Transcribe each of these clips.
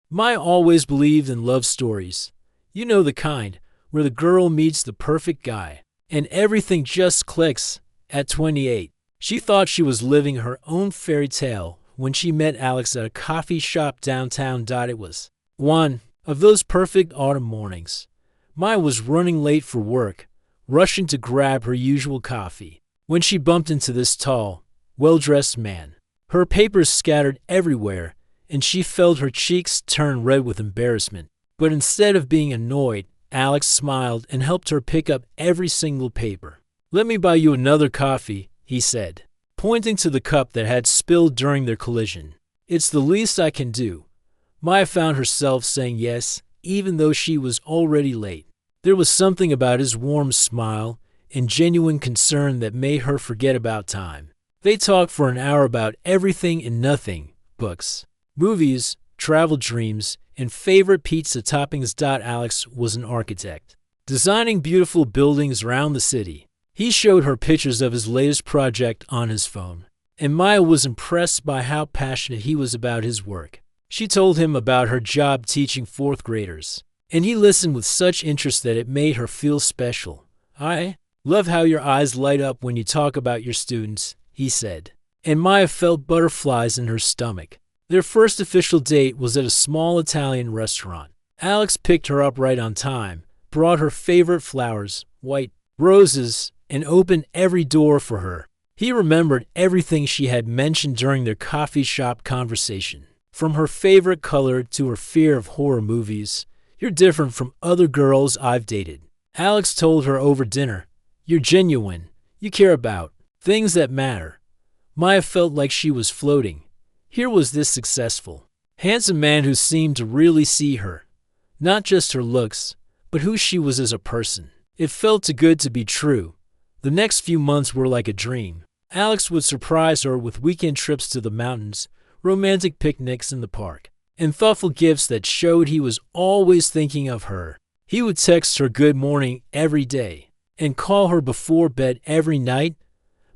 Maya always believed in love stories. You know the kind, where the girl meets the perfect guy, and everything just clicks. At 28, she thought she was living her own fairy tale when she met Alex at a coffee shop downtown. It was one of those perfect autumn mornings. Maya was running late for work, rushing to grab her usual coffee, when she bumped into this tall, well-dressed man. Her papers scattered everywhere, and she felt her cheeks turn red with embarrassment. But instead of being annoyed, Alex smiled and helped her pick up every single paper. "Let me buy you another coffee," he said, pointing to the cup that had spilled during their collision. "It's the least I can do." Maya found herself saying yes, even though she was already late. There was something about his warm smile and genuine concern that made her forget about time. They talked for an hour about everything and nothing: books, movies, travel dreams, and favorite pizza toppings. Alex was an architect, designing beautiful buildings around the city. He showed her pictures of his latest project on his phone, and Maya was impressed by how passionate he was about his work. She told him about her job teaching fourth graders, and he listened with such interest that it made her feel special. "I love how your eyes light up when you talk about your students," he said, and Maya felt butterflies in her stomach. Their first official date was at a small Italian restaurant. Alex picked her up right on time, brought her favorite flowers, white roses, and opened every door for her. He remembered everything she had mentioned during their coffee shop conversation, from her favorite color to her fear of horror movies. "You're different from other girls I've dated," Alex told her over dinner. "You're genuine. You care about things that matter." Maya felt like she was floating. Here was this successful, handsome man who seemed to really see her, not just her looks, but who she was as a person. It felt too good to be true. The next few months were like a dream. Alex would surprise her with weekend trips to the mountains, romantic picnics in the park, and thoughtful gifts that showed he was always thinking of her. He would text her good morning every day and call her before bed every night.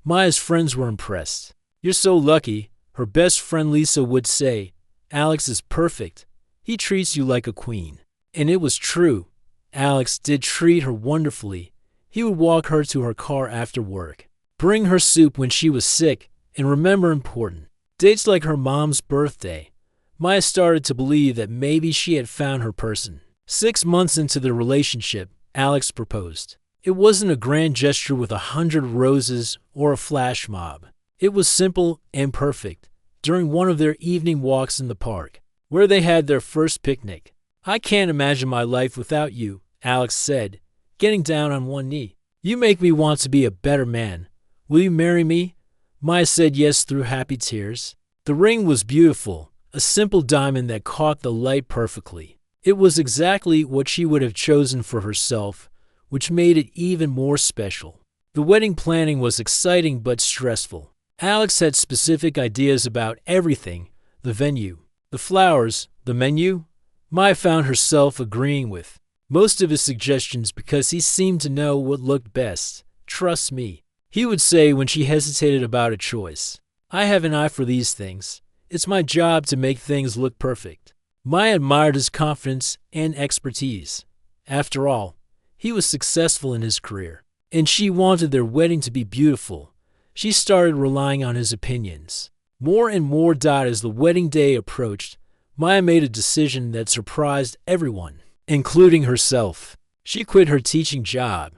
Maya's friends were impressed. "You're so lucky," her best friend Lisa would say. "Alex is perfect. He treats you like a queen." And it was true. Alex did treat her wonderfully. He would walk her to her car after work, bring her soup when she was sick, and remember important dates like her mom's birthday. Maya started to believe that maybe she had found her person. 6 months into their relationship, Alex proposed. It wasn't a grand gesture with 100 roses or a flash mob. It was simple and perfect, during one of their evening walks in the park, where they had their first picnic. "I can't imagine my life without you," Alex said, getting down on one knee. "You make me want to be a better man. Will you marry me?" Maya said yes through happy tears. The ring was beautiful, a simple diamond that caught the light perfectly. It was exactly what she would have chosen for herself, which made it even more special. The wedding planning was exciting but stressful. Alex had specific ideas about everything: the venue, the flowers, the menu. Maya found herself agreeing with most of his suggestions because he seemed to know what looked best. "Trust me," he would say when she hesitated about a choice. "I have an eye for these things. It's my job to make things look perfect." Maya admired his confidence and expertise. After all, he was successful in his career, and she wanted their wedding to be beautiful. She started relying on his opinions more and more. As the wedding day approached, Maya made a decision that surprised everyone, including herself. She quit her teaching job.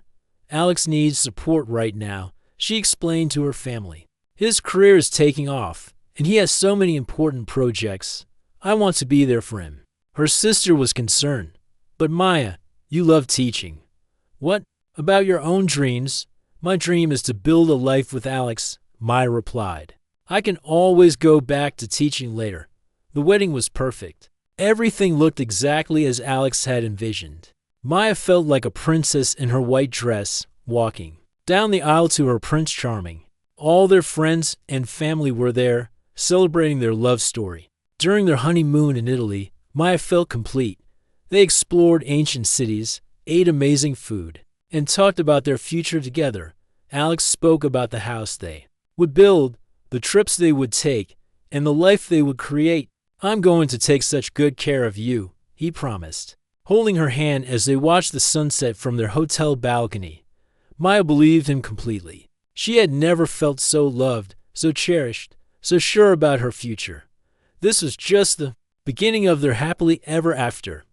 "Alex needs support right now," she explained to her family. "His career is taking off, and he has so many important projects. I want to be there for him." Her sister was concerned. "But Maya, you love teaching. What about your own dreams?" "My dream is to build a life with Alex," Maya replied. "I can always go back to teaching later." The wedding was perfect. Everything looked exactly as Alex had envisioned. Maya felt like a princess in her white dress, walking down the aisle to her Prince Charming. All their friends and family were there, celebrating their love story. During their honeymoon in Italy, Maya felt complete. They explored ancient cities, ate amazing food, and talked about their future together. Alex spoke about the house they would build, the trips they would take, and the life they would create. "I'm going to take such good care of you," he promised, holding her hand as they watched the sunset from their hotel balcony. Maya believed him completely. She had never felt so loved, so cherished, so sure about her future. This was just the beginning of their happily ever after.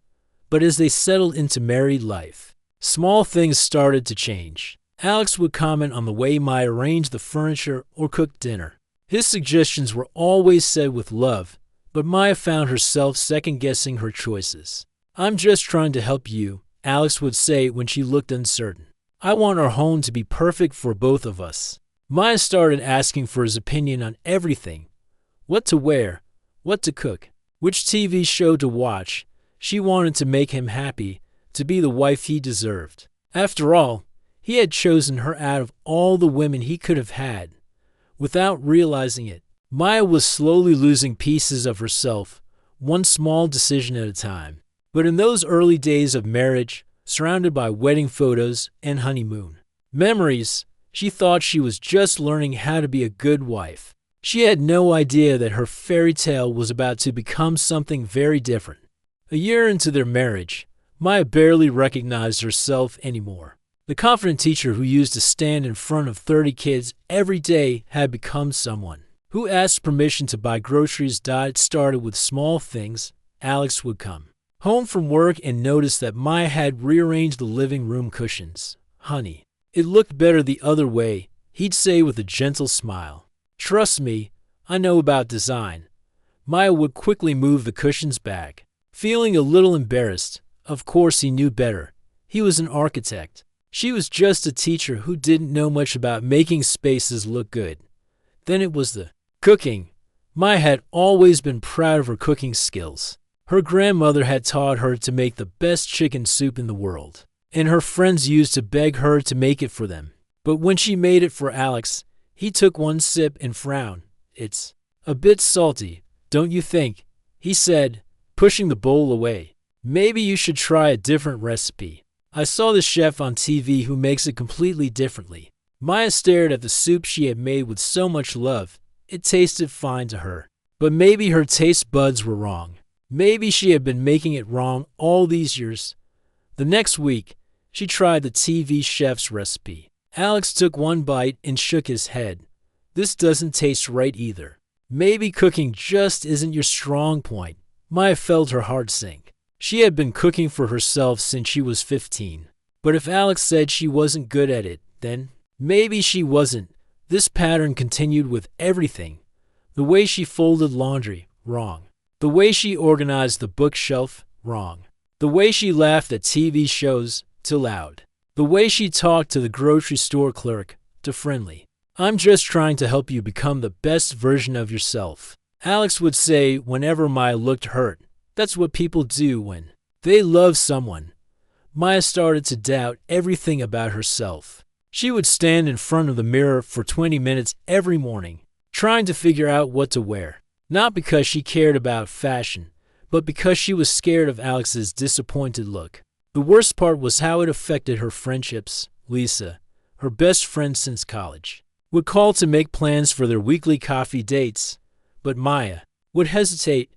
But as they settled into married life, small things started to change. Alex would comment on the way Maya arranged the furniture or cooked dinner. His suggestions were always said with love, but Maya found herself second-guessing her choices. "I'm just trying to help you," Alex would say when she looked uncertain. "I want our home to be perfect for both of us." Maya started asking for his opinion on everything: what to wear, what to cook, which TV show to watch. She wanted to make him happy, to be the wife he deserved. After all, he had chosen her out of all the women he could have had. Without realizing it, Maya was slowly losing pieces of herself, one small decision at a time. But in those early days of marriage, surrounded by wedding photos and honeymoon memories, she thought she was just learning how to be a good wife. She had no idea that her fairy tale was about to become something very different. A year into their marriage, Maya barely recognized herself anymore. The confident teacher who used to stand in front of 30 kids every day had become someone who asked permission to buy groceries. It started with small things. Alex would come home from work and notice that Maya had rearranged the living room cushions. "Honey, it looked better the other way," he'd say with a gentle smile. "Trust me, I know about design." Maya would quickly move the cushions back, feeling a little embarrassed. Of course he knew better. He was an architect. She was just a teacher who didn't know much about making spaces look good. Then it was the cooking. Maya had always been proud of her cooking skills. Her grandmother had taught her to make the best chicken soup in the world, and her friends used to beg her to make it for them. But when she made it for Alex, he took one sip and frowned. "It's a bit salty, don't you think?" he said, pushing the bowl away. "Maybe you should try a different recipe. I saw the chef on TV who makes it completely differently." Maya stared at the soup she had made with so much love. It tasted fine to her. But maybe her taste buds were wrong. Maybe she had been making it wrong all these years. The next week, she tried the TV chef's recipe. Alex took one bite and shook his head. "This doesn't taste right either. Maybe cooking just isn't your strong point." Maya felt her heart sink. She had been cooking for herself since she was 15. But if Alex said she wasn't good at it, then maybe she wasn't. This pattern continued with everything. The way she folded laundry, wrong. The way she organized the bookshelf, wrong. The way she laughed at TV shows, too loud. The way she talked to the grocery store clerk, too friendly. "I'm just trying to help you become the best version of yourself," Alex would say whenever Maya looked hurt. That's what people do when they love someone. Maya started to doubt everything about herself. She would stand in front of the mirror for 20 minutes every morning, trying to figure out what to wear. Not because she cared about fashion, but because she was scared of Alex's disappointed look. The worst part was how it affected her friendships. Lisa, her best friend since college, would call to make plans for their weekly coffee dates, but Maya would hesitate.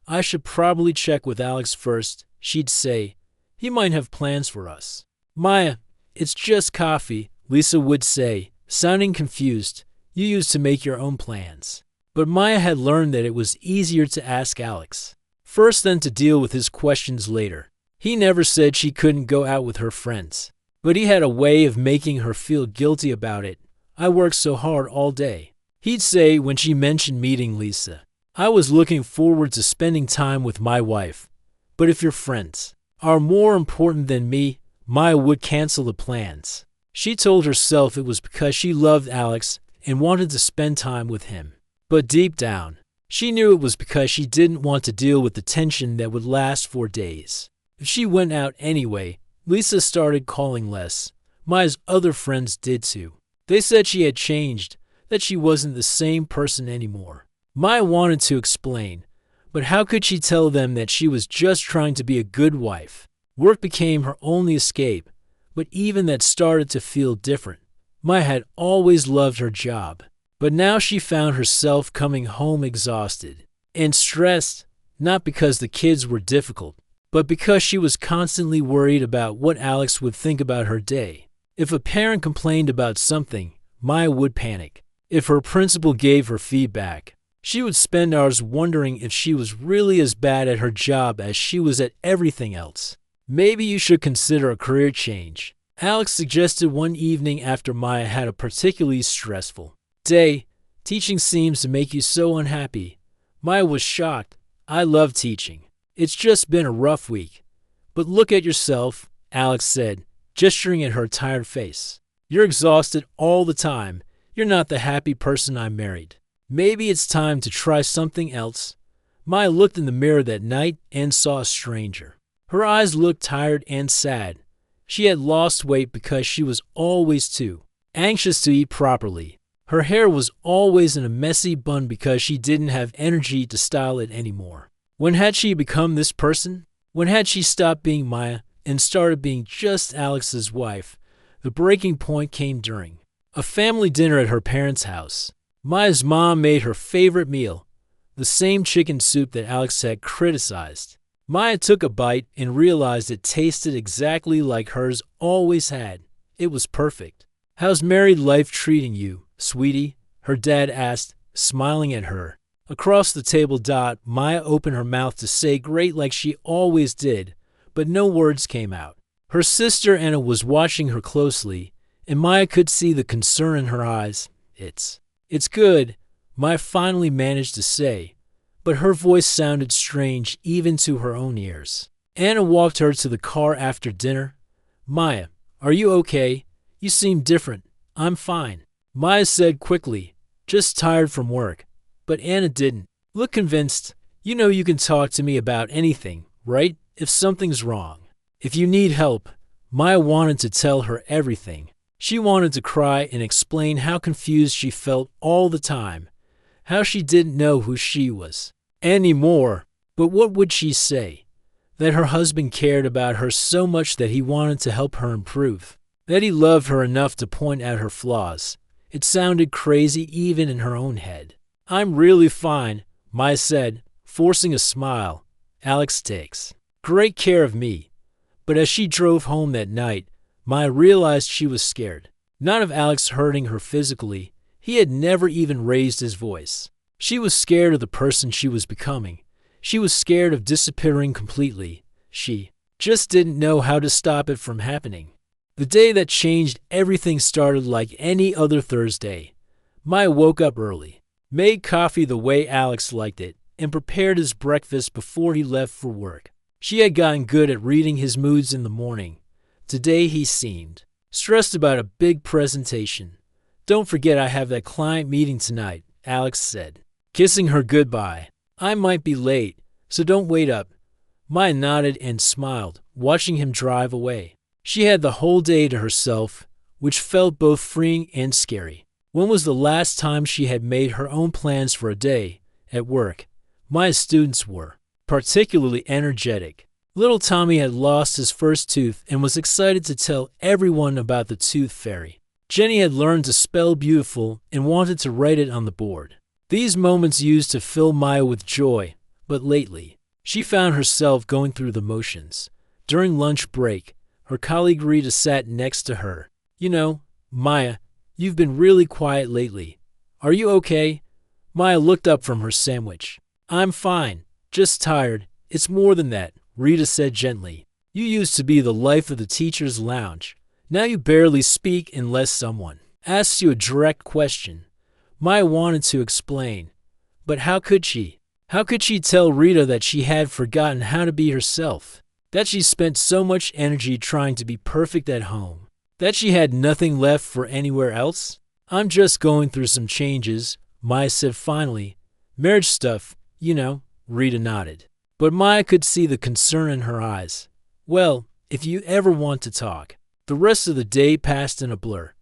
"I should probably check with Alex first," she'd say. "He might have plans for us." "Maya, it's just coffee," Lisa would say, sounding confused. "You used to make your own plans." But Maya had learned that it was easier to ask Alex first than to deal with his questions later. He never said she couldn't go out with her friends, but he had a way of making her feel guilty about it. "I worked so hard all day," he'd say when she mentioned meeting Lisa. "I was looking forward to spending time with my wife. But if your friends are more important than me," Maya would cancel the plans. She told herself it was because she loved Alex and wanted to spend time with him. But deep down, she knew it was because she didn't want to deal with the tension that would last for days. If she went out anyway, Lisa started calling less. Maya's other friends did too. They said she had changed, that she wasn't the same person anymore. Maya wanted to explain, but how could she tell them that she was just trying to be a good wife? Work became her only escape, but even that started to feel different. Maya had always loved her job, but now she found herself coming home exhausted and stressed. not because the kids were difficult, but because she was constantly worried about what Alex would think about her day. If a parent complained about something, Maya would panic. If her principal gave her feedback, she would spend hours wondering if she was really as bad at her job as she was at everything else. Maybe you should consider a career change, Alex suggested one evening after Maya had a particularly stressful day. Teaching seems to make you so unhappy. Maya was shocked. I love teaching. It's just been a rough week. But look at yourself, Alex said, gesturing at her tired face. You're exhausted all the time. You're not the happy person I married. Maybe it's time to try something else. Maya looked in the mirror that night and saw a stranger. Her eyes looked tired and sad. She had lost weight because she was always too anxious to eat properly. Her hair was always in a messy bun because she didn't have energy to style it anymore. When had she become this person? When had she stopped being Maya and started being just Alex's wife? The breaking point came during a family dinner at her parents' house. Maya's mom made her favorite meal, the same chicken soup that Alex had criticized. Maya took a bite and realized it tasted exactly like hers always had. It was perfect. How's married life treating you, sweetie? Her dad asked, smiling at her. Across the table, Maya opened her mouth to say great like she always did, but no words came out. Her sister Anna was watching her closely, and Maya could see the concern in her eyes. It's good, Maya finally managed to say, but her voice sounded strange even to her own ears. Anna walked her to the car after dinner. Maya, are you okay? You seem different. I'm fine, Maya said quickly, just tired from work. But Anna didn't look convinced. You know you can talk to me about anything, right? If something's wrong. If you need help. Maya wanted to tell her everything. She wanted to cry and explain how confused she felt all the time, how she didn't know who she was anymore. But what would she say? That her husband cared about her so much that he wanted to help her improve, that he loved her enough to point out her flaws. It sounded crazy even in her own head. I'm really fine, Maya said, forcing a smile. Alex takes great care of me. But as she drove home that night, Maya realized she was scared. Not of Alex hurting her physically. He had never even raised his voice. She was scared of the person she was becoming. She was scared of disappearing completely. She just didn't know how to stop it from happening. The day that changed everything started like any other Thursday. Maya woke up early, made coffee the way Alex liked it, and prepared his breakfast before he left for work. She had gotten good at reading his moods in the morning. Today he seemed stressed about a big presentation. Don't forget I have that client meeting tonight, Alex said, kissing her goodbye. I might be late, so don't wait up. Maya nodded and smiled, watching him drive away. She had the whole day to herself, which felt both freeing and scary. When was the last time she had made her own plans for a day at work? Maya's students were particularly energetic. Little Tommy had lost his first tooth and was excited to tell everyone about the tooth fairy. Jenny had learned to spell beautiful and wanted to write it on the board. These moments used to fill Maya with joy, but lately, she found herself going through the motions. During lunch break, her colleague Rita sat next to her. You know, Maya, you've been really quiet lately. Are you okay? Maya looked up from her sandwich. I'm fine, just tired. It's more than that, Rita said gently. You used to be the life of the teacher's lounge. Now you barely speak unless someone asks you a direct question. Maya wanted to explain, but how could she? How could she tell Rita that she had forgotten how to be herself? That she spent so much energy trying to be perfect at home? That she had nothing left for anywhere else? I'm just going through some changes, Maya said finally. Marriage stuff, you know, Rita nodded. But Maya could see the concern in her eyes. Well, if you ever want to talk. The rest of the day passed in a blur.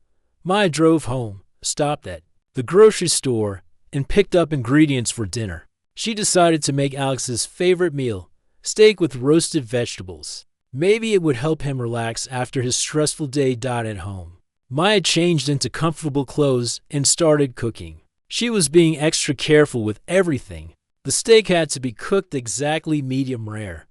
Maya drove home, stopped at the grocery store, and picked up ingredients for dinner. She decided to make Alex's favorite meal, steak with roasted vegetables. Maybe it would help him relax after his stressful day at home. Maya changed into comfortable clothes and started cooking. She was being extra careful with everything. The steak had to be cooked exactly medium rare.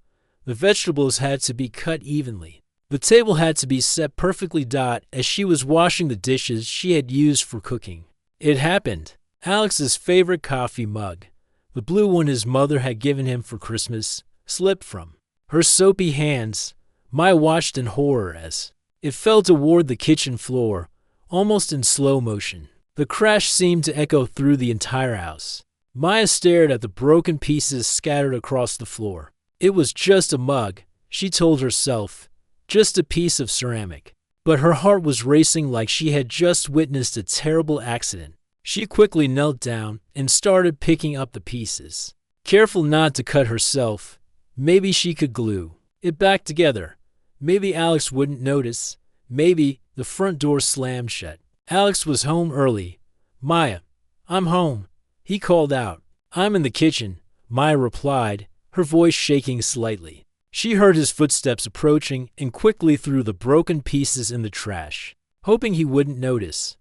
The vegetables had to be cut evenly. The table had to be set perfectly as she was washing the dishes she had used for cooking. It happened. Alex's favorite coffee mug, the blue one his mother had given him for Christmas, slipped from her soapy hands. Maya watched in horror as it fell toward the kitchen floor, almost in slow motion. The crash seemed to echo through the entire house. Maya stared at the broken pieces scattered across the floor. It was just a mug, she told herself, just a piece of ceramic. But her heart was racing like she had just witnessed a terrible accident. She quickly knelt down and started picking up the pieces. Careful not to cut herself, maybe she could glue it back together. Maybe Alex wouldn't notice. Maybe the front door slammed shut. Alex was home early. "Maya, I'm home," he called out. "I'm in the kitchen," Maya replied, her voice shaking slightly. She heard his footsteps approaching and quickly threw the broken pieces in the trash, hoping he wouldn't notice.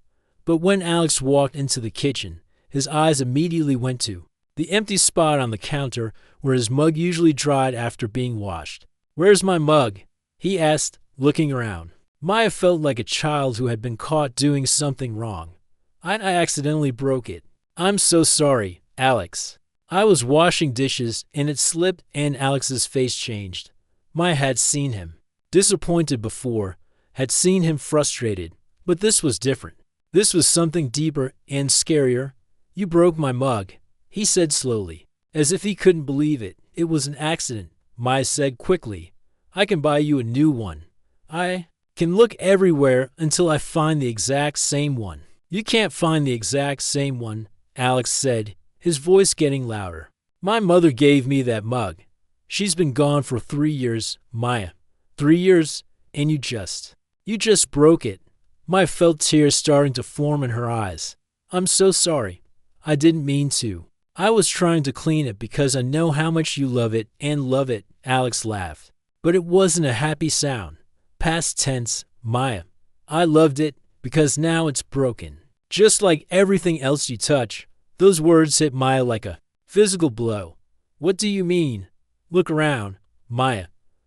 But when Alex walked into the kitchen, his eyes immediately went to the empty spot on the counter where his mug usually dried after being washed. "Where's my mug?" he asked, looking around. Maya felt like a child who had been caught doing something wrong. I accidentally broke it. "I'm so sorry, Alex. I was washing dishes and it slipped," and Alex's face changed. Maya had seen him disappointed before, had seen him frustrated, but this was different. This was something deeper and scarier. "You broke my mug," he said slowly, as if he couldn't believe it. "It was an accident," Maya said quickly. "I can buy you a new one. I can look everywhere until I find the exact same one." "You can't find the exact same one," Alex said, his voice getting louder. "My mother gave me that mug. She's been gone for 3 years, Maya. 3 years, and you just broke it." Maya felt tears starting to form in her eyes. "I'm so sorry. I didn't mean to. I was trying to clean it because I know how much you love it," Alex laughed. But it wasn't a happy sound. Past tense, Maya. "I loved it because now it's broken. Just like everything else you touch." Those words hit Maya like a physical blow. "What do you mean?" "Look around, Maya.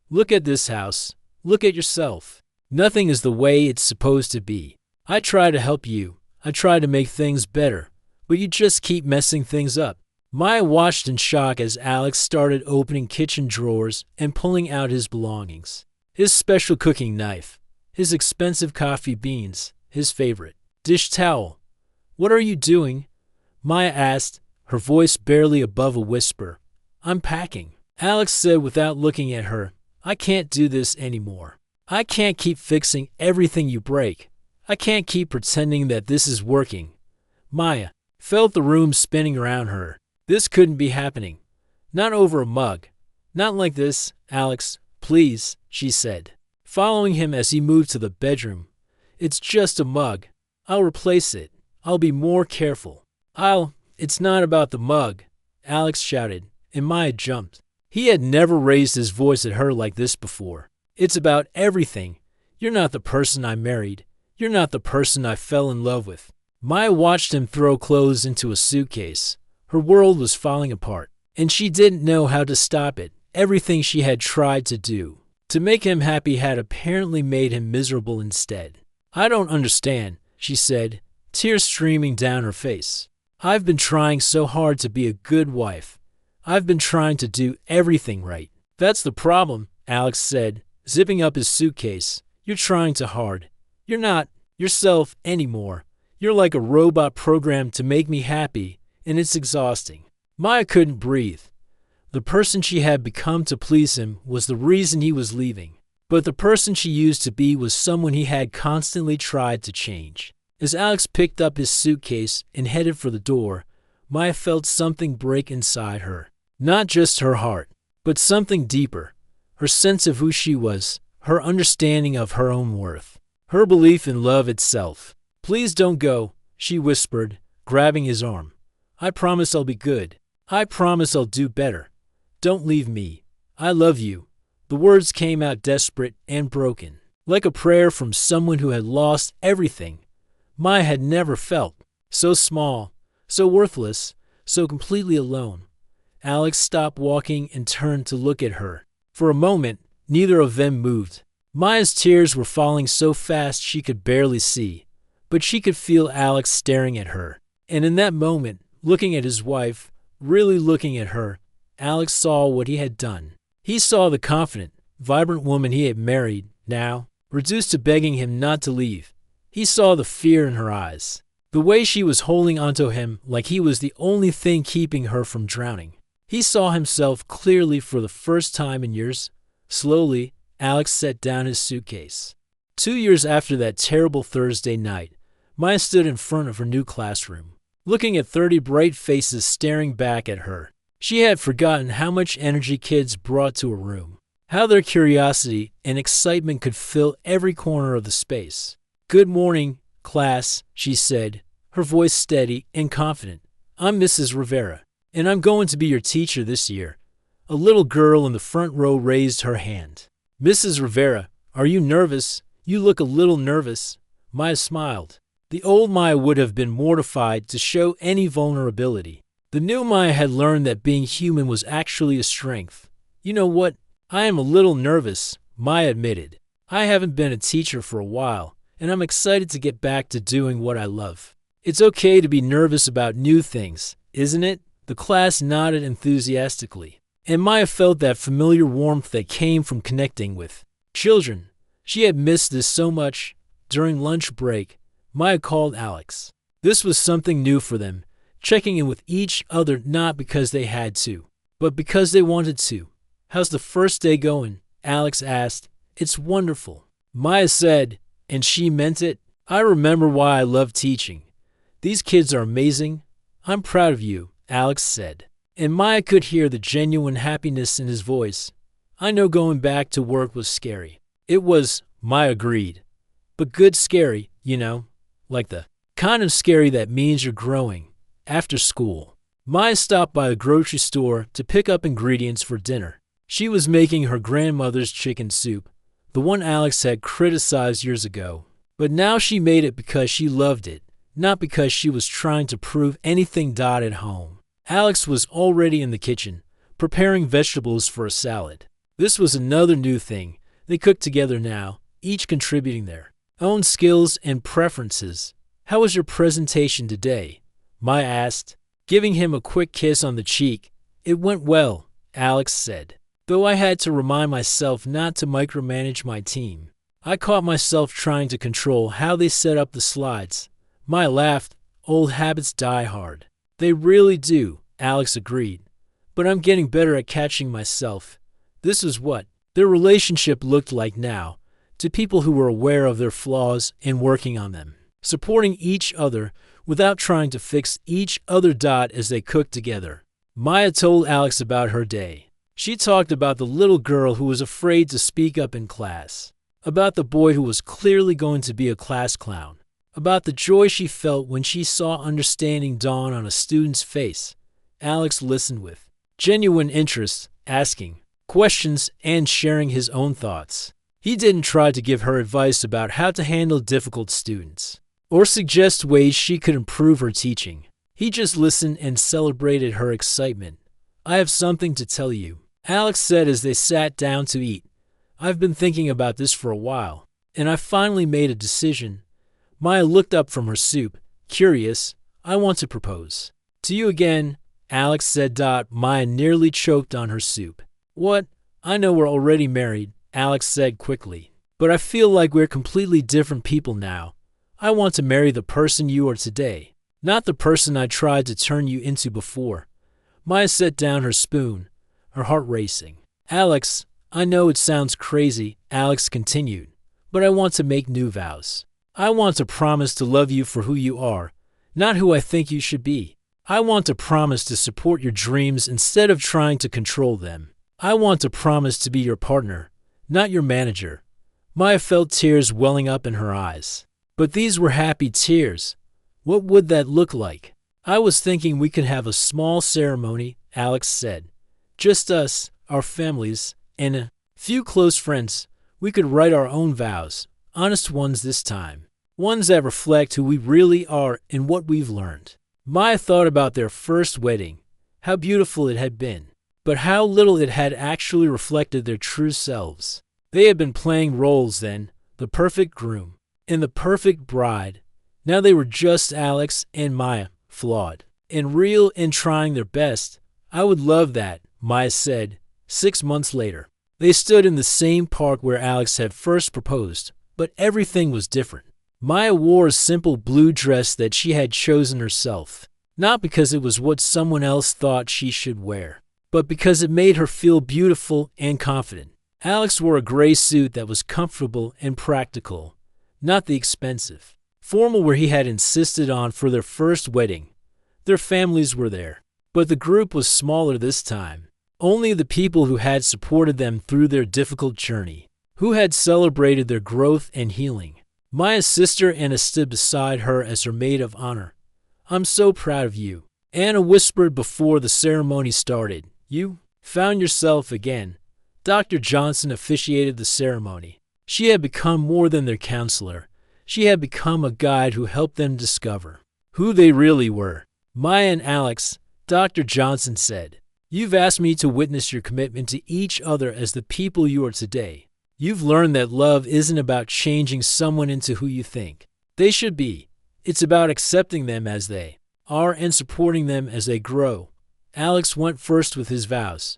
Look at this house. Look at yourself. Nothing is the way it's supposed to be. I try to help you. I try to make things better. But you just keep messing things up." Maya watched in shock as Alex started opening kitchen drawers and pulling out his belongings. His special cooking knife, his expensive coffee beans, his favorite dish towel. "What are you doing?" Maya asked, her voice barely above a whisper. "I'm packing," Alex said without looking at her. "I can't do this anymore. I can't keep fixing everything you break. I can't keep pretending that this is working." Maya felt the room spinning around her. This couldn't be happening. Not over a mug. "Not like this, Alex, please," she said, following him as he moved to the bedroom. "It's just a mug. I'll replace it. I'll be more careful. It's not about the mug," Alex shouted, and Maya jumped. He had never raised his voice at her like this before. "It's about everything. You're not the person I married. You're not the person I fell in love with." Maya watched him throw clothes into a suitcase. Her world was falling apart, and she didn't know how to stop it. Everything she had tried to do to make him happy had apparently made him miserable instead. "I don't understand," she said, tears streaming down her face. "I've been trying so hard to be a good wife. I've been trying to do everything right." "That's the problem," Alex said, zipping up his suitcase. "You're trying too hard. You're not yourself anymore. You're like a robot programmed to make me happy, and it's exhausting." Maya couldn't breathe. The person she had become to please him was the reason he was leaving. But the person she used to be was someone he had constantly tried to change. As Alex picked up his suitcase and headed for the door, Maya felt something break inside her. Not just her heart, but something deeper. Her sense of who she was, her understanding of her own worth, her belief in love itself. "Please don't go," she whispered, grabbing his arm. "I promise I'll be good. I promise I'll do better. Don't leave me. I love you." The words came out desperate and broken, like a prayer from someone who had lost everything. Maya had never felt so small, so worthless, so completely alone. Alex stopped walking and turned to look at her. For a moment, neither of them moved. Maya's tears were falling so fast she could barely see, but she could feel Alex staring at her. And in that moment, looking at his wife, really looking at her, Alex saw what he had done. He saw the confident, vibrant woman he had married, now, reduced to begging him not to leave. He saw the fear in her eyes, the way she was holding onto him like he was the only thing keeping her from drowning. He saw himself clearly for the first time in years. Slowly, Alex set down his suitcase. 2 years after that terrible Thursday night, Maya stood in front of her new classroom, looking at 30 bright faces staring back at her. She had forgotten how much energy kids brought to a room, how their curiosity and excitement could fill every corner of the space. "Good morning, class," she said, her voice steady and confident. "I'm Mrs. Rivera, and I'm going to be your teacher this year." A little girl in the front row raised her hand. "Mrs. Rivera, are you nervous? You look a little nervous." Maya smiled. The old Maya would have been mortified to show any vulnerability. The new Maya had learned that being human was actually a strength. "You know what? I am a little nervous," Maya admitted. "I haven't been a teacher for a while, and I'm excited to get back to doing what I love." "It's okay to be nervous about new things, isn't it?" The class nodded enthusiastically, and Maya felt that familiar warmth that came from connecting with children. She had missed this so much. During lunch break, Maya called Alex. This was something new for them, checking in with each other not because they had to, but because they wanted to. "How's the first day going?" Alex asked. "It's wonderful," Maya said, and she meant it. "I remember why I love teaching. These kids are amazing. I'm proud of you," Alex said. And Maya could hear the genuine happiness in his voice. "I know going back to work was scary." It was, Maya agreed. "But good scary, you know, like the kind of scary that means you're growing." After school, Maya stopped by the grocery store to pick up ingredients for dinner. She was making her grandmother's chicken soup, the one Alex had criticized years ago. But now she made it because she loved it, not because she was trying to prove anything at home. Alex was already in the kitchen, preparing vegetables for a salad. This was another new thing. They cooked together now, each contributing their own skills and preferences. "How was your presentation today?" Maya asked, giving him a quick kiss on the cheek. "It went well," Alex said, "though I had to remind myself not to micromanage my team. I caught myself trying to control how they set up the slides." Maya laughed. "Old habits die hard." "They really do," Alex agreed. "But I'm getting better at catching myself." This is what their relationship looked like now, to people who were aware of their flaws and working on them, supporting each other without trying to fix each other. As they cooked together, Maya told Alex about her day. She talked about the little girl who was afraid to speak up in class, about the boy who was clearly going to be a class clown, about the joy she felt when she saw understanding dawn on a student's face. Alex listened with genuine interest, asking questions and sharing his own thoughts. He didn't try to give her advice about how to handle difficult students or suggest ways she could improve her teaching. He just listened and celebrated her excitement. "I have something to tell you," Alex said as they sat down to eat. "I've been thinking about this for a while, and I finally made a decision." Maya looked up from her soup, curious. "I want to propose to you again," Alex said. Maya nearly choked on her soup. "What? I know we're already married," Alex said quickly, "but I feel like we're completely different people now. I want to marry the person you are today, not the person I tried to turn you into before." Maya set down her spoon, her heart racing. "Alex, I know it sounds crazy," Alex continued, "but I want to make new vows. I want to promise to love you for who you are, not who I think you should be. I want to promise to support your dreams instead of trying to control them. I want to promise to be your partner, not your manager." Maya felt tears welling up in her eyes. But these were happy tears. What would that look like? "I was thinking we could have a small ceremony," Alex said. "Just us, our families, and a few close friends. We could write our own vows, honest ones this time, ones that reflect who we really are and what we've learned." Maya thought about their first wedding. how beautiful it had been, but how little it had actually reflected their true selves. They had been playing roles then, the perfect groom and the perfect bride. Now they were just Alex and Maya, flawed and real and trying their best. I would love that, Maya said, 6 months later. They stood in the same park where Alex had first proposed, but everything was different. Maya wore a simple blue dress that she had chosen herself, not because it was what someone else thought she should wear, but because it made her feel beautiful and confident. Alex wore a gray suit that was comfortable and practical, not the expensive, formal where he had insisted on for their first wedding. Their families were there, but the group was smaller this time. Only the people who had supported them through their difficult journey, who had celebrated their growth and healing. Maya's sister Anna stood beside her as her maid of honor. "I'm so proud of you," Anna whispered before the ceremony started. "You found yourself again." Dr. Johnson officiated the ceremony. She had become more than their counselor. She had become a guide who helped them discover who they really were. "Maya and Alex," Dr. Johnson said, "you've asked me to witness your commitment to each other as the people you are today. You've learned that love isn't about changing someone into who you think they should be. It's about accepting them as they are and supporting them as they grow." Alex went first with his vows.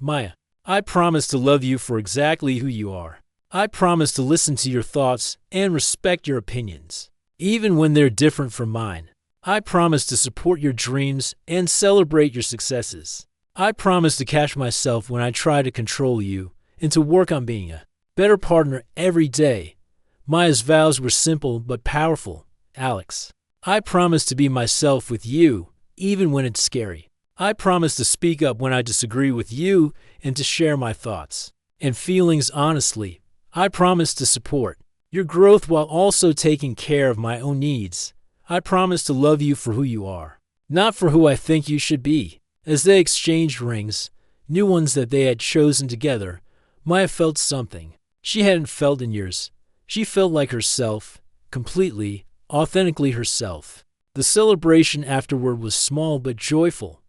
"Maya, I promise to love you for exactly who you are. I promise to listen to your thoughts and respect your opinions, even when they're different from mine. I promise to support your dreams and celebrate your successes. I promise to catch myself when I try to control you and to work on being a better partner every day." Maya's vows were simple but powerful. "Alex, I promise to be myself with you, even when it's scary. I promise to speak up when I disagree with you and to share my thoughts and feelings honestly. I promise to support your growth while also taking care of my own needs. I promise to love you for who you are, not for who I think you should be." As they exchanged rings, new ones that they had chosen together, Maya felt something she hadn't felt in years. She felt like herself, completely, authentically herself. The celebration afterward was small but joyful.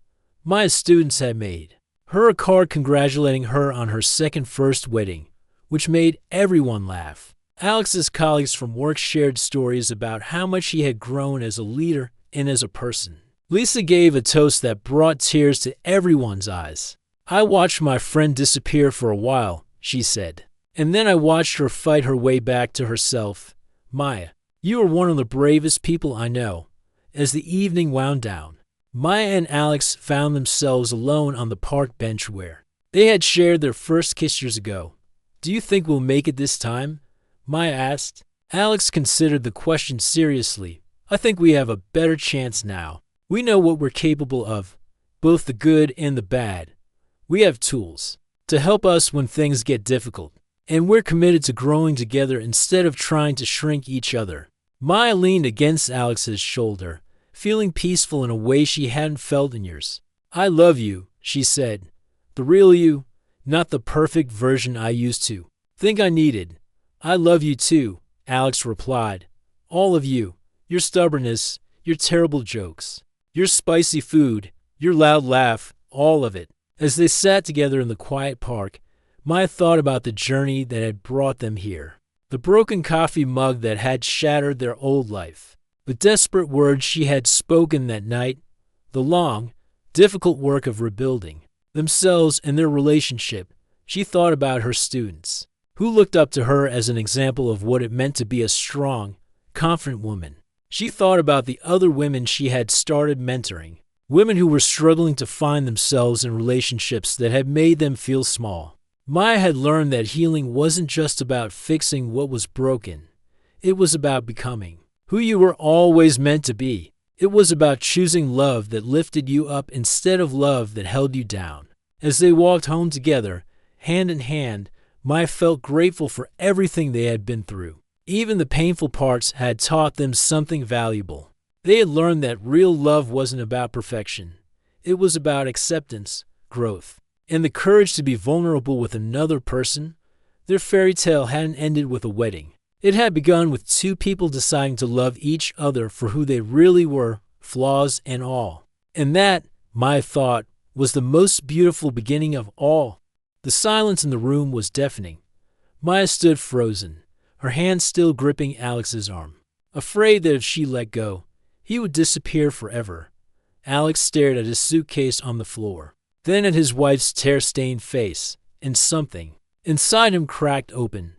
Maya's students had made her a card congratulating her on her first wedding, which made everyone laugh. Alex's colleagues from work shared stories about how much he had grown as a leader and as a person. Lisa gave a toast that brought tears to everyone's eyes. "I watched my friend disappear for a while," she said, "and then I watched her fight her way back to herself. Maya, you are one of the bravest people I know." As the evening wound down, Maya and Alex found themselves alone on the park bench where they had shared their first kiss years ago. "Do you think we'll make it this time?" Maya asked. Alex considered the question seriously. "I think we have a better chance now. We know what we're capable of, both the good and the bad. We have tools to help us when things get difficult, and we're committed to growing together instead of trying to shrink each other." Maya leaned against Alex's shoulder, feeling peaceful in a way she hadn't felt in years. "I love you," she said. "The real you, not the perfect version I used to think I needed." "I love you too," Alex replied. "All of you. Your stubbornness, your terrible jokes, your spicy food, your loud laugh, all of it." As they sat together in the quiet park, Maya thought about the journey that had brought them here. The broken coffee mug that had shattered their old life. The desperate words she had spoken that night. The long, difficult work of rebuilding themselves and their relationship. She thought about her students, who looked up to her as an example of what it meant to be a strong, confident woman. She thought about the other women she had started mentoring, women who were struggling to find themselves in relationships that had made them feel small. Maya had learned that healing wasn't just about fixing what was broken. It was about becoming who you were always meant to be. It was about choosing love that lifted you up instead of love that held you down. As they walked home together, hand in hand, Maya felt grateful for everything they had been through. Even the painful parts had taught them something valuable. They had learned that real love wasn't about perfection. It was about acceptance, growth, and the courage to be vulnerable with another person. Their fairy tale hadn't ended with a wedding. It had begun with two people deciding to love each other for who they really were, flaws and all. And that, Maya thought, was the most beautiful beginning of all. The silence in the room was deafening. Maya stood frozen, her hand still gripping Alex's arm, afraid that if she let go, he would disappear forever. Alex stared at his suitcase on the floor, then at his wife's tear-stained face, and something inside him cracked open.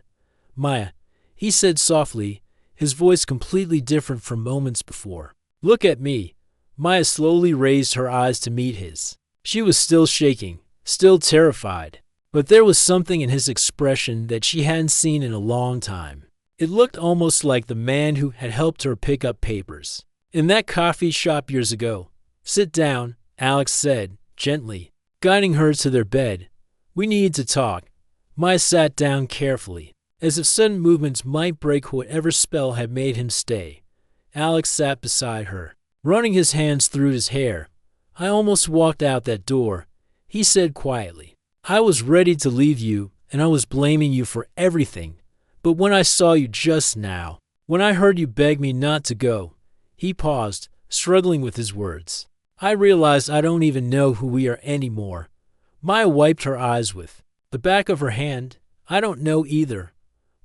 "Maya," he said softly, his voice completely different from moments before. "Look at me." Maya slowly raised her eyes to meet his. She was still shaking, still terrified, but there was something in his expression that she hadn't seen in a long time. It looked almost like the man who had helped her pick up papers in that coffee shop years ago. "Sit down," Alex said, gently, guiding her to their bed. "We need to talk." Maya sat down carefully, as if sudden movements might break whatever spell had made him stay. Alex sat beside her, running his hands through his hair. "I almost walked out that door," he said quietly. "I was ready to leave you, and I was blaming you for everything. But when I saw you just now, when I heard you beg me not to go," he paused, struggling with his words, "I realized I don't even know who we are anymore." Maya wiped her eyes with the back of her hand. "I don't know either."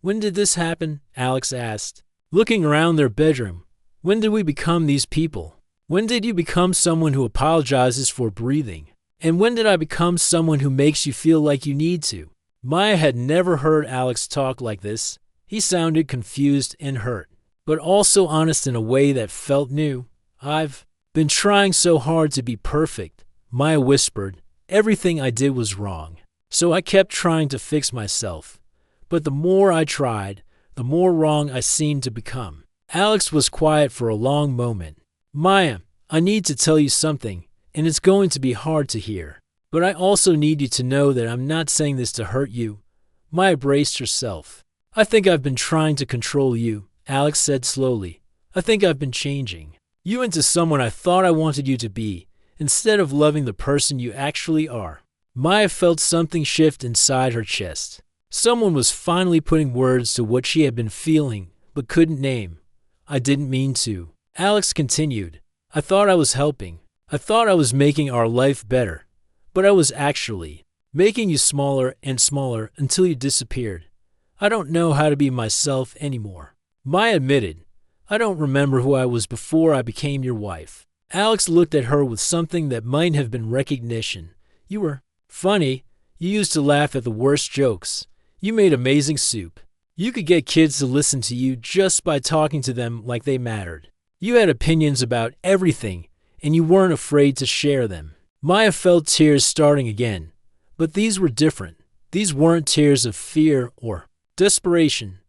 "When did this happen?" Alex asked, looking around their bedroom. "When did we become these people? When did you become someone who apologizes for breathing? And when did I become someone who makes you feel like you need to?" Maya had never heard Alex talk like this. He sounded confused and hurt, but also honest in a way that felt new. "I've been trying so hard to be perfect," Maya whispered. "Everything I did was wrong. So I kept trying to fix myself. But the more I tried, the more wrong I seemed to become." Alex was quiet for a long moment. "Maya, I need to tell you something, and it's going to be hard to hear. But I also need you to know that I'm not saying this to hurt you." Maya braced herself. "I think I've been trying to control you," Alex said slowly. "I think I've been changing you into someone I thought I wanted you to be, instead of loving the person you actually are." Maya felt something shift inside her chest. Someone was finally putting words to what she had been feeling, but couldn't name. "I didn't mean to," Alex continued. "I thought I was helping. I thought I was making our life better. But I was actually making you smaller and smaller until you disappeared. I don't know how to be myself anymore." Maya admitted, "I don't remember who I was before I became your wife." Alex looked at her with something that might have been recognition. "You were funny. You used to laugh at the worst jokes. You made amazing soup. You could get kids to listen to you just by talking to them like they mattered. You had opinions about everything, and you weren't afraid to share them." Maya felt tears starting again, but these were different. These weren't tears of fear or desperation.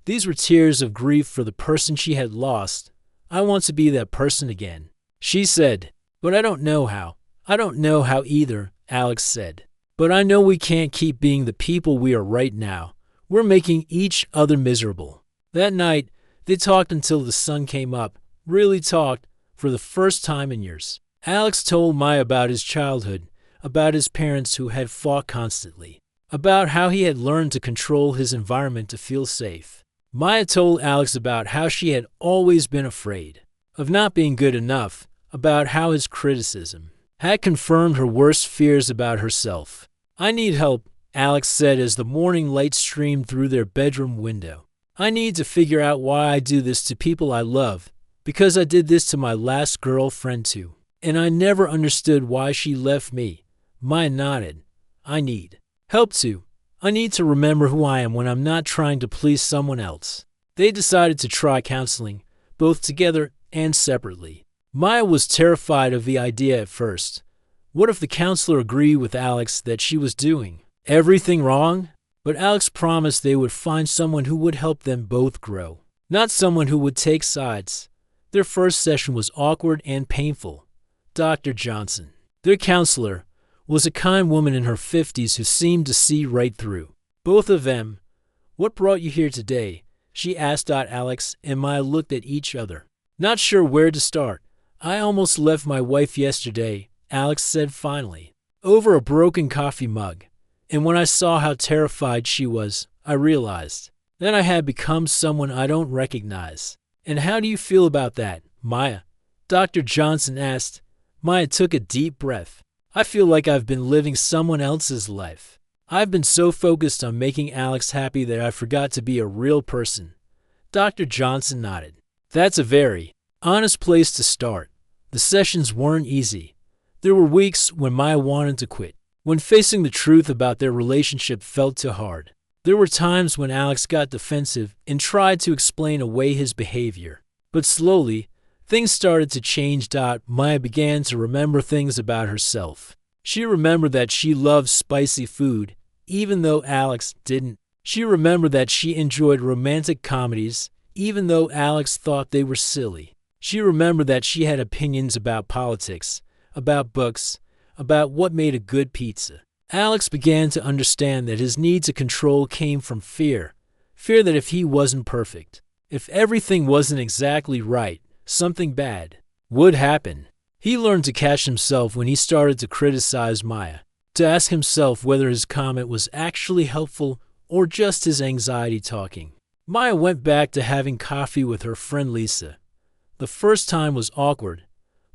These were tears of grief for the person she had lost. "I want to be that person again," she said. "But I don't know how." "I don't know how either," Alex said. "But I know we can't keep being the people we are right now. We're making each other miserable." That night, they talked until the sun came up, really talked, for the first time in years. Alex told Maya about his childhood, about his parents who had fought constantly, about how he had learned to control his environment to feel safe. Maya told Alex about how she had always been afraid of not being good enough, about how his criticism had confirmed her worst fears about herself. "I need help," Alex said as the morning light streamed through their bedroom window. "I need to figure out why I do this to people I love, because I did this to my last girlfriend too. And I never understood why she left me." Maya nodded. "I need help too. I need to remember who I am when I'm not trying to please someone else." They decided to try counseling, both together and separately. Maya was terrified of the idea at first. What if the counselor agreed with Alex that she was doing everything wrong? But Alex promised they would find someone who would help them both grow, not someone who would take sides. Their first session was awkward and painful. Dr. Johnson, their counselor, was a kind woman in her 50s who seemed to see right through both of them. "What brought you here today?" she asked Alex, and Maya looked at each other, not sure where to start. "I almost left my wife yesterday," Alex said finally, "over a broken coffee mug. And when I saw how terrified she was, I realized that I had become someone I don't recognize." "And how do you feel about that, Maya?" Dr. Johnson asked. Maya took a deep breath. I feel like I've been living someone else's life. I've been so focused on making Alex happy that I forgot to be a real person. Dr. Johnson nodded. That's a very honest place to start. The sessions weren't easy. There were weeks when Maya wanted to quit, when facing the truth about their relationship felt too hard. There were times when Alex got defensive and tried to explain away his behavior. But slowly, things started to change. Maya began to remember things about herself. She remembered that she loved spicy food, even though Alex didn't. She remembered that she enjoyed romantic comedies, even though Alex thought they were silly. She remembered that she had opinions about politics, about books, about what made a good pizza. Alex began to understand that his need to control came from fear. Fear that if he wasn't perfect, if everything wasn't exactly right, something bad would happen. He learned to catch himself when he started to criticize Maya, to ask himself whether his comment was actually helpful or just his anxiety talking. Maya went back to having coffee with her friend Lisa. The first time was awkward.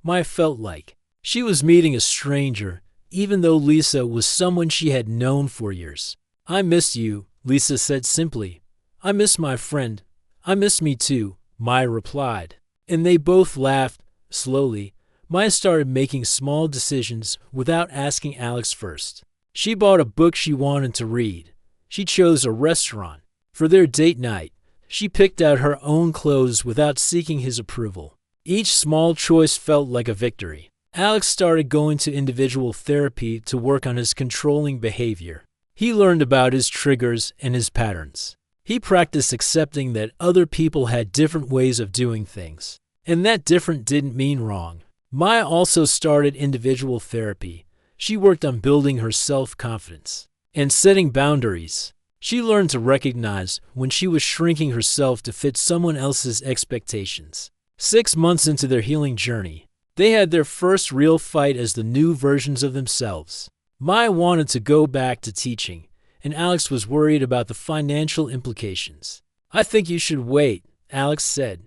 Maya felt like she was meeting a stranger, even though Lisa was someone she had known for years. I miss you, Lisa said simply. I miss my friend. I miss me too, Maya replied. And they both laughed. Slowly, Maya started making small decisions without asking Alex first. She bought a book she wanted to read. She chose a restaurant. For their date night, she picked out her own clothes without seeking his approval. Each small choice felt like a victory. Alex started going to individual therapy to work on his controlling behavior. He learned about his triggers and his patterns. He practiced accepting that other people had different ways of doing things, and that different didn't mean wrong. Maya also started individual therapy. She worked on building her self-confidence and setting boundaries. She learned to recognize when she was shrinking herself to fit someone else's expectations. 6 months into their healing journey, they had their first real fight as the new versions of themselves. Maya wanted to go back to teaching, and Alex was worried about the financial implications. I think you should wait, Alex said.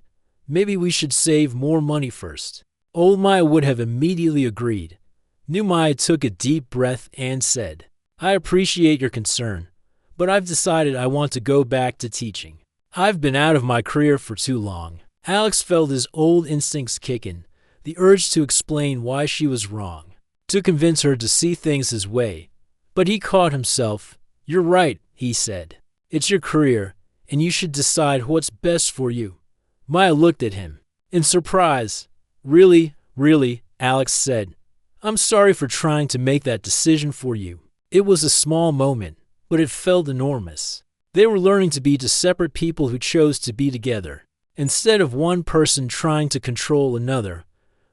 Maybe we should save more money first. Old Maya would have immediately agreed. New Maya took a deep breath and said, I appreciate your concern, but I've decided I want to go back to teaching. I've been out of my career for too long. Alex felt his old instincts kick in, the urge to explain why she was wrong, to convince her to see things his way. But he caught himself. You're right, he said. It's your career, and you should decide what's best for you. Maya looked at him in surprise. Really, Alex said. I'm sorry for trying to make that decision for you. It was a small moment, but it felt enormous. They were learning to be two separate people who chose to be together. Instead of one person trying to control another,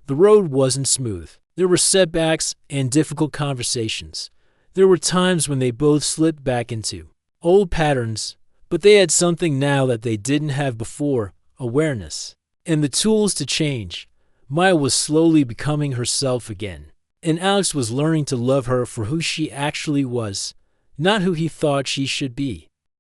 the road wasn't smooth. There were setbacks and difficult conversations. There were times when they both slipped back into old patterns, but they had something now that they didn't have before, awareness, and the tools to change. Maya was slowly becoming herself again, and Alex was learning to love her for who she actually was, not who he thought she should be.